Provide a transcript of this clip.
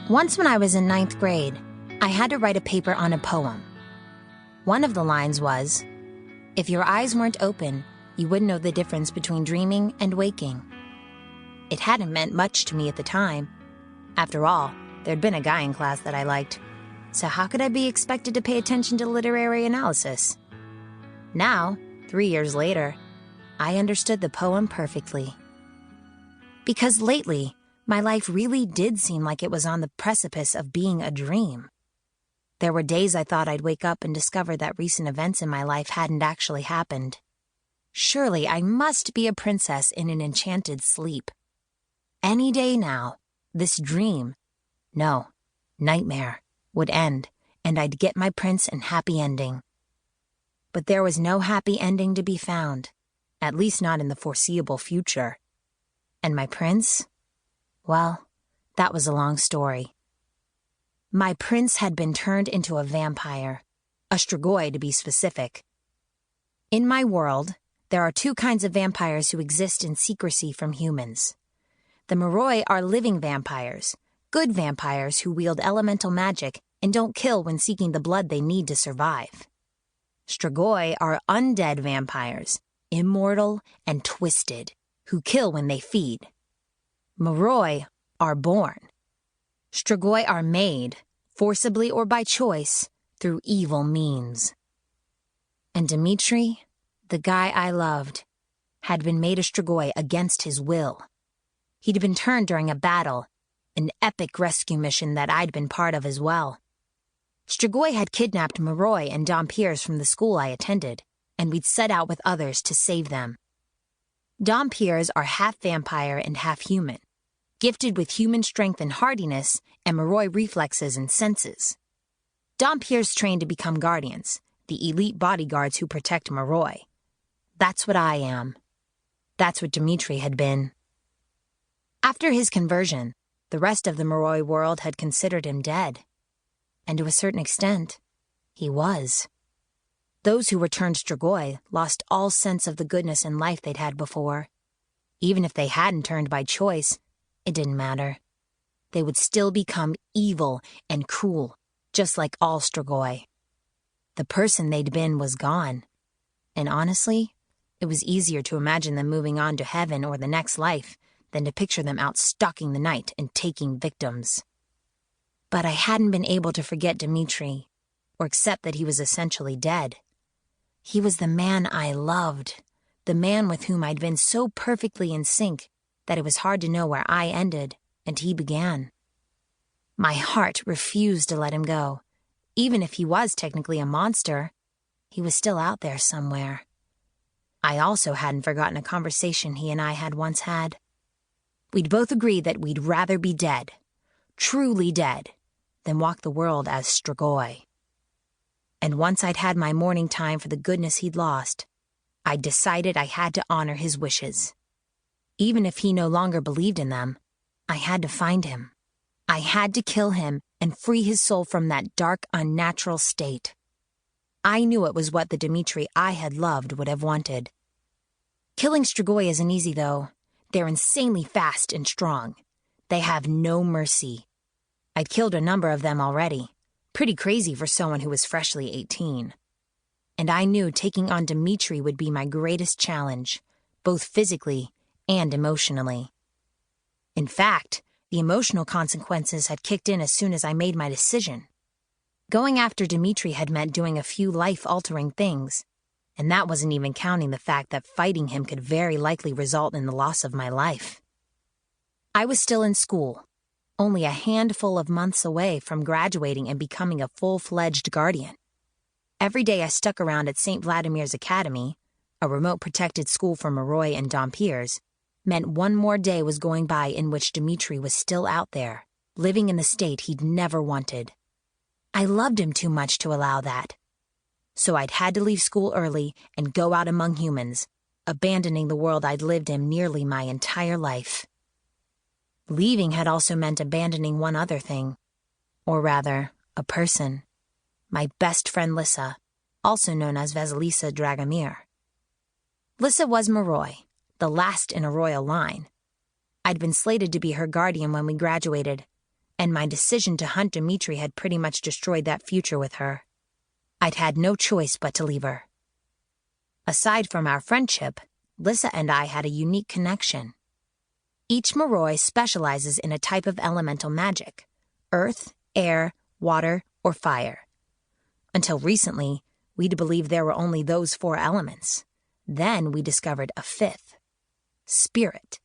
Once when I was in 9th grade, I had to write a paper on a poem. One of the lines was, "If your eyes weren't open, you wouldn't know the difference between dreaming and waking." It hadn't meant much to me at the time. After all, there'd been a guy in class that I liked, so how could I be expected to pay attention to literary analysis? Now, 3 years later, I understood the poem perfectly. Because lately, my life really did seem like it was on the precipice of being a dream. There were days I thought I'd wake up and discover that recent events in my life hadn't actually happened. Surely I must be a princess in an enchanted sleep. Any day now, this dream, no, nightmare, would end, and I'd get my prince and happy ending. But there was no happy ending to be found, at least not in the foreseeable future. And my prince? Well, that was a long story. My prince had been turned into a vampire, a Strigoi to be specific. In my world, there are two kinds of vampires who exist in secrecy from humans. The Moroi are living vampires, good vampires who wield elemental magic and don't kill when seeking the blood they need to survive. Strigoi are undead vampires, immortal and twisted, who kill when they feed. Moroi are born. Strigoi are made, forcibly or by choice, through evil means. And Dimitri, the guy I loved, had been made a Strigoi against his will. He'd been turned during a battle, an epic rescue mission that I'd been part of as well. Strigoi had kidnapped Moroi and Dompiers from the school I attended, and we'd set out with others to save them. Dompiers are half vampire and half human, gifted with human strength and hardiness and Moroi reflexes and senses. Dompiers train to become guardians, the elite bodyguards who protect Moroi. That's what I am. That's what Dimitri had been. After his conversion, the rest of the Moroi world had considered him dead. And to a certain extent, he was. Those who returned Strigoi lost all sense of the goodness in life they'd had before. Even if they hadn't turned by choice, it didn't matter. They would still become evil and cruel, just like all Strigoi. The person they'd been was gone. And honestly, it was easier to imagine them moving on to heaven or the next life than to picture them out stalking the night and taking victims. But I hadn't been able to forget Dimitri, or accept that he was essentially dead. He was the man I loved, the man with whom I'd been so perfectly in sync that it was hard to know where I ended and he began. My heart refused to let him go. Even if he was technically a monster, he was still out there somewhere. I also hadn't forgotten a conversation he and I had once had. We'd both agreed that we'd rather be dead, truly dead, than walk the world as Strigoi. And once I'd had my mourning time for the goodness he'd lost, I'd decided I had to honor his wishes. Even if he no longer believed in them, I had to find him. I had to kill him and free his soul from that dark, unnatural state. I knew it was what the Dimitri I had loved would have wanted. Killing Strigoi isn't easy, though. They're insanely fast and strong. They have no mercy. I'd killed a number of them already. Pretty crazy for someone who was freshly 18. And I knew taking on Dimitri would be my greatest challenge, both physically and emotionally. In fact, the emotional consequences had kicked in as soon as I made my decision. Going after Dimitri had meant doing a few life-altering things, and that wasn't even counting the fact that fighting him could very likely result in the loss of my life. I was still in school, only a handful of months away from graduating and becoming a full-fledged guardian. Every day I stuck around at St. Vladimir's Academy, a remote protected school for Moroi and Dompiers, meant one more day was going by in which Dimitri was still out there, living in the state he'd never wanted. I loved him too much to allow that. So I'd had to leave school early and go out among humans, abandoning the world I'd lived in nearly my entire life. Leaving had also meant abandoning one other thing. Or rather, a person. My best friend Lissa, also known as Vasilisa Dragomir. Lissa was Moroi, the last in a royal line. I'd been slated to be her guardian when we graduated, and my decision to hunt Dimitri had pretty much destroyed that future with her. I'd had no choice but to leave her. Aside from our friendship, Lissa and I had a unique connection. Each Moroi specializes in a type of elemental magic: earth, air, water, or fire. Until recently, we'd believed there were only those 4 elements. Then we discovered a 5th: spirit.